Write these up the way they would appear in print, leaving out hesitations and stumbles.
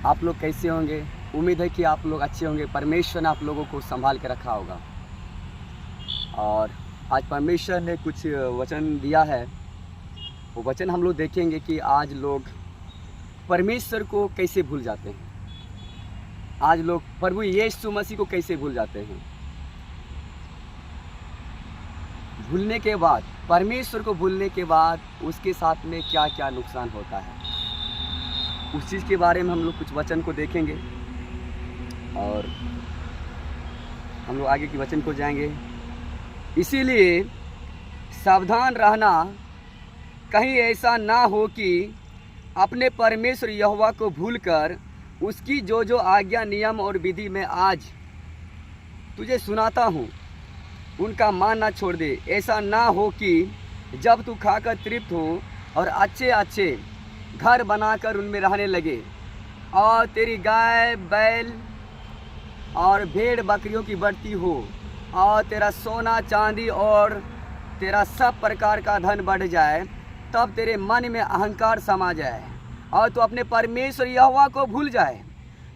आप लोग कैसे होंगे? उम्मीद है कि आप लोग अच्छे होंगे। परमेश्वर ने आप लोगों को संभाल के रखा होगा। और आज परमेश्वर ने कुछ वचन दिया है, वो वचन हम लोग देखेंगे कि आज लोग परमेश्वर को कैसे भूल जाते हैं। आज लोग प्रभु यीशु मसीह को कैसे भूल जाते हैं। भूलने के बाद, परमेश्वर को भूलने के बाद उसके साथ में क्या क्या नुकसान होता है, उस चीज़ के बारे में हम लोग कुछ वचन को देखेंगे और हम लोग आगे के वचन को जाएंगे। इसीलिए सावधान रहना, कहीं ऐसा ना हो कि अपने परमेश्वर यहोवा को भूलकर उसकी जो जो आज्ञा, नियम और विधि में आज तुझे सुनाता हूँ उनका मानना छोड़ दे। ऐसा ना हो कि जब तू खाकर तृप्त हो और अच्छे अच्छे घर बनाकर उनमें रहने लगे और तेरी गाय बैल और भेड़ बकरियों की बढ़ती हो और तेरा सोना चांदी और तेरा सब प्रकार का धन बढ़ जाए, तब तेरे मन में अहंकार समा जाए और तू अपने परमेश्वर यहोवा को भूल जाए,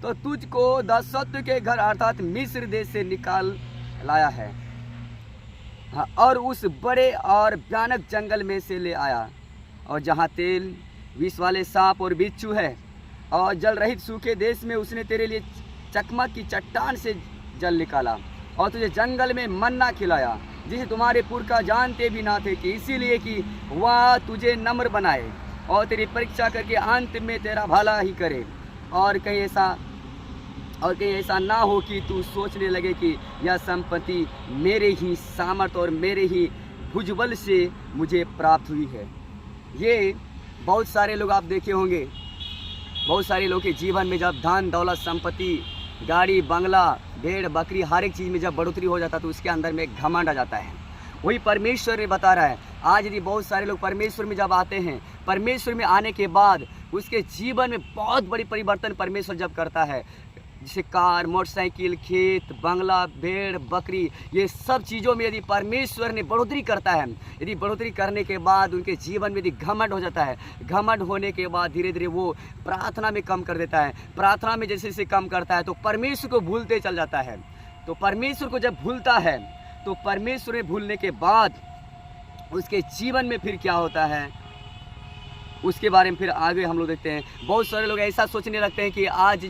तो तुझको दासत्व के घर अर्थात मिस्र देश से निकाल लाया है, हाँ, और उस बड़े और भयानक जंगल में से ले आया, और जहाँ तेल, विष वाले सांप और बिच्छू है, और जल रहित सूखे देश में उसने तेरे लिए चकमक की चट्टान से जल निकाला और तुझे जंगल में मन्ना खिलाया, जिसे तुम्हारे पुरखा जानते भी ना थे, कि इसीलिए कि वह तुझे नम्र बनाए और तेरी परीक्षा करके अंत में तेरा भला ही करे। और कहीं ऐसा ना हो कि तू सोचने लगे कि यह संपत्ति मेरे ही सामर्थ और मेरे ही भुजबल से मुझे प्राप्त हुई है। ये बहुत सारे लोग आप देखे होंगे, बहुत सारे लोग के जीवन में जब धन दौलत संपत्ति, गाड़ी बंगला, भेड़ बकरी, हर एक चीज़ में जब बढ़ोतरी हो जाता है तो उसके अंदर में घमंड आ जाता है। वही परमेश्वर ने बता रहा है, आज यदि बहुत सारे लोग परमेश्वर में जब आते हैं, परमेश्वर में आने के बाद उसके जीवन में बहुत बड़ी परिवर्तन परमेश्वर जब करता है, जैसे कार, मोटरसाइकिल, खेत, बंगला, भेड़ बकरी, ये सब चीज़ों में यदि परमेश्वर ने बढ़ोतरी करता है, यदि बढ़ोतरी करने के बाद उनके जीवन में यदि घमंड हो जाता है, घमंड होने के बाद धीरे धीरे वो प्रार्थना में कम कर देता है, प्रार्थना में जैसे जैसे कम करता है तो परमेश्वर को भूलते चल जाता है। तो परमेश्वर को जब भूलता है तो परमेश्वर में भूलने के बाद उसके जीवन में फिर क्या होता है, उसके बारे में फिर आगे हम लोग देखते हैं। बहुत सारे लोग ऐसा सोचने लगते हैं कि आज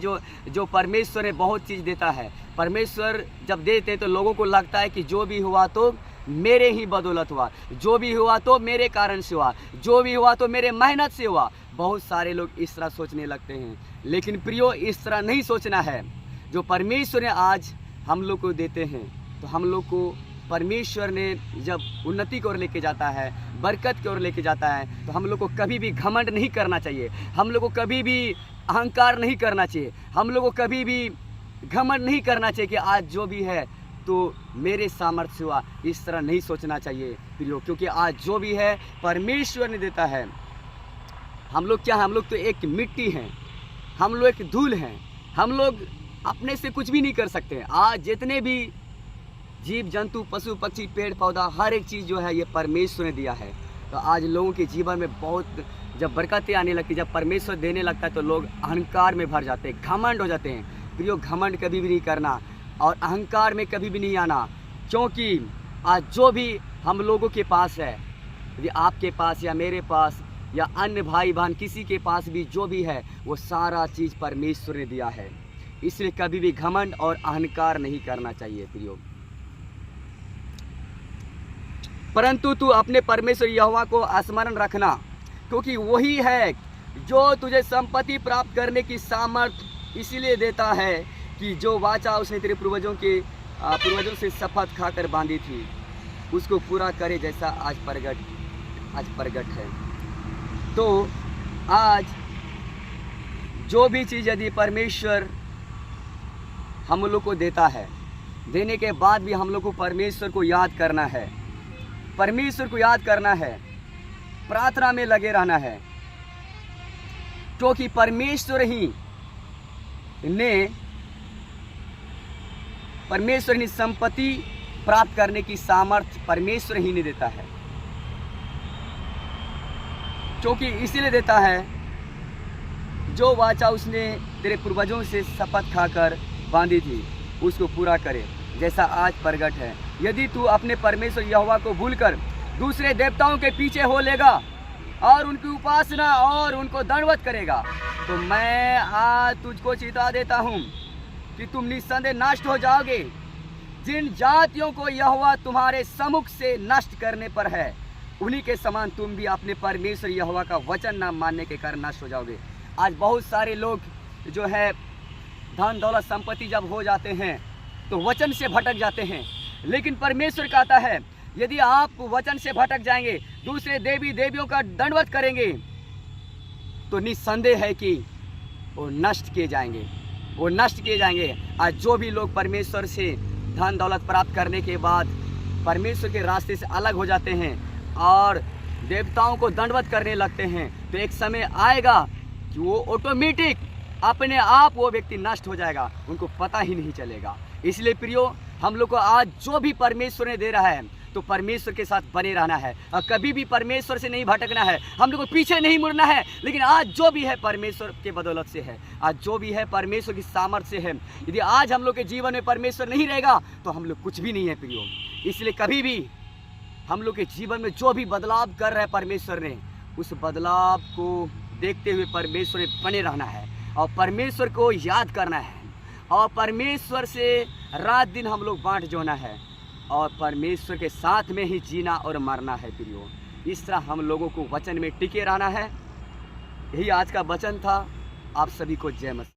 जो परमेश्वर ने बहुत चीज़ देता है, परमेश्वर जब देते हैं तो लोगों को लगता है कि जो भी हुआ तो मेरे ही बदौलत हुआ, जो भी हुआ तो मेरे कारण से हुआ, जो भी हुआ तो मेरे मेहनत से हुआ। बहुत सारे लोग इस तरह सोचने लगते हैं, लेकिन प्रियो इस तरह नहीं सोचना है। जो परमेश्वर ने आज हम लोग को देते हैं, तो हम लोग को परमेश्वर ने जब उन्नति की ओर लेके जाता है, बरकत की ओर लेके जाता है, तो हम लोग को कभी भी घमंड नहीं करना चाहिए, हम लोग को कभी भी अहंकार नहीं करना चाहिए, हम लोग को कभी भी घमंड नहीं करना चाहिए कि आज जो भी है तो मेरे सामर्थ्य से हुआ। इस तरह नहीं सोचना चाहिए प्रियो, क्योंकि आज जो भी है परमेश्वर ने देता है। हम लोग क्या है, हम लोग तो एक मिट्टी हैं, हम लोग एक धूल हैं, हम लोग अपने से कुछ भी नहीं कर सकते। आज जितने भी जीव जंतु, पशु पक्षी, पेड़ पौधा, हर एक चीज़ जो है ये परमेश्वर ने दिया है। तो आज लोगों के जीवन में बहुत जब बरकतें आने लगती, जब परमेश्वर देने लगता है तो लोग अहंकार में भर जाते हैं, घमंड हो जाते हैं। प्रियो, घमंड कभी भी नहीं करना और अहंकार में कभी भी नहीं आना, क्योंकि आज जो भी हम लोगों के पास है, यदि आपके पास या मेरे पास या अन्य भाई बहन किसी के पास भी जो भी है, वो सारा चीज़ परमेश्वर ने दिया है। इसलिए कभी भी घमंड और अहंकार नहीं करना चाहिए प्रियो। परंतु तू अपने परमेश्वर यहोवा को स्मरण रखना, क्योंकि वही है जो तुझे संपत्ति प्राप्त करने की सामर्थ इसलिए देता है कि जो वाचा उसने तेरे पूर्वजों से शपथ खाकर बांधी थी उसको पूरा करे, जैसा आज प्रगट है। तो आज जो भी चीज़ यदि परमेश्वर हम लोग को देता है, देने के बाद भी हम लोग को परमेश्वर को याद करना है, परमेश्वर को याद करना है, प्रार्थना में लगे रहना है, क्योंकि परमेश्वर ने संपत्ति प्राप्त करने की सामर्थ्य परमेश्वर ही ने देता है। क्योंकि इसीलिए देता है जो वाचा उसने तेरे पूर्वजों से शपथ खाकर बांधी थी उसको पूरा करे, जैसा आज प्रगट है। यदि तू अपने परमेश्वर यहोवा को भूलकर दूसरे देवताओं के पीछे हो लेगा और उनकी उपासना और उनको दंडवत करेगा, तो मैं आज तुझको चिता देता हूँ कि तुम निस्संदेह नष्ट हो जाओगे। जिन जातियों को यहोवा तुम्हारे सम्मुख से नष्ट करने पर है, उन्हीं के समान तुम भी अपने परमेश्वर यहोवा का वचन न मानने के कारण नष्ट हो जाओगे। आज बहुत सारे लोग जो है धन दौलत संपत्ति जब हो जाते हैं तो वचन से भटक जाते हैं, लेकिन परमेश्वर कहता है यदि आप वचन से भटक जाएंगे, दूसरे देवी देवियों का दंडवत करेंगे, तो निस्संदेह है कि वो नष्ट किए जाएंगे, वो नष्ट किए जाएंगे। आज जो भी लोग परमेश्वर से धन दौलत प्राप्त करने के बाद परमेश्वर के रास्ते से अलग हो जाते हैं और देवताओं को दंडवत करने लगते हैं, तो एक समय आएगा कि वो ऑटोमेटिक अपने आप वो व्यक्ति नष्ट हो जाएगा, उनको पता ही नहीं चलेगा। इसलिए प्रियो, हम लोग को आज जो भी परमेश्वर ने दे रहा है तो परमेश्वर के साथ बने रहना है और कभी भी परमेश्वर से नहीं भटकना है। हम लोग को पीछे नहीं मुड़ना है, लेकिन आज जो भी है परमेश्वर के बदौलत से है, आज जो भी है परमेश्वर की सामर्थ्य से है। यदि आज हम लोग के जीवन में परमेश्वर नहीं रहेगा तो हम लोग कुछ भी नहीं है प्रियो। इसलिए कभी भी हम लोग के जीवन में जो भी बदलाव कर रहा है परमेश्वर ने, उस बदलाव को देखते हुए परमेश्वर में बने रहना है और परमेश्वर को याद करना है और परमेश्वर से रात दिन हम लोग बाँट जोना है और परमेश्वर के साथ में ही जीना और मरना है प्रियो। इस तरह हम लोगों को वचन में टिके रहना है। यही आज का वचन था। आप सभी को जय मसीह।